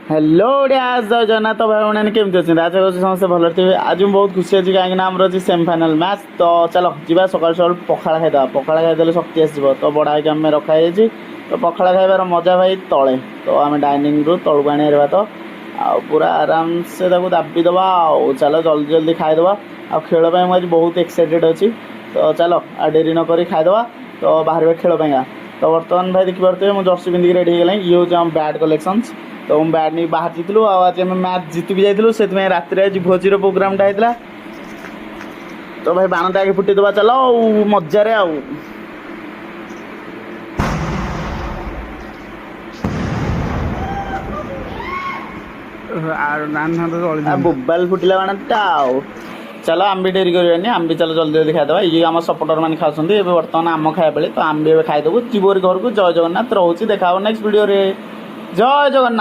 Hello Diaz जय जगन्नाथ भाई मैंने केमती अच्छे आशा कर समस्त भल थे आज मैं बहुत खुशी अच्छी कहीं आमर अच्छी सेमीफाइनाल मैच तो चलो जी सकाल सकाल पखाड़ खाईदे पखाड़ खाईदे शक्ति आसो तो बड़ा है आम रखाई तो पखाड़ खाइबार मजा भाई तले तो आम डाइनिंग रु तलू आने तो पूरा आराम से दाबीदबा चलो जल्दी जल्दी खाईदे आ खेल आज बहुत एक्साइटेड अच्छी तो चलो आ डेरी नक खाईदे तो बाहर खेल तो बर्तमान भाई देखिए मुझे जर्सी पिंधिक रेडी हो ये हूँ आम बैट कलेक्शंस तो हम बैट नहीं बाहर जीतलु आज आम मैच जीति भी जाइलु से रात आज भोजीर प्रोग्रामटा होता तो भाई बाणटा आगे फुटेदबा चलो मजा मोबाइल फुटिला बाणटा चलो आम भी डेरी करवानी आम भी चलो जल्दी जल्दी खाईदे ये आम सपोर्टर मैंने खाऊँ बर्तमान आम खाया बेले तो आम भी खाईदेबू जीवरी घर को जय जगन्नाथ रोचे देखा नेक्स्ट वीडियो रे जय जगन्नाथ।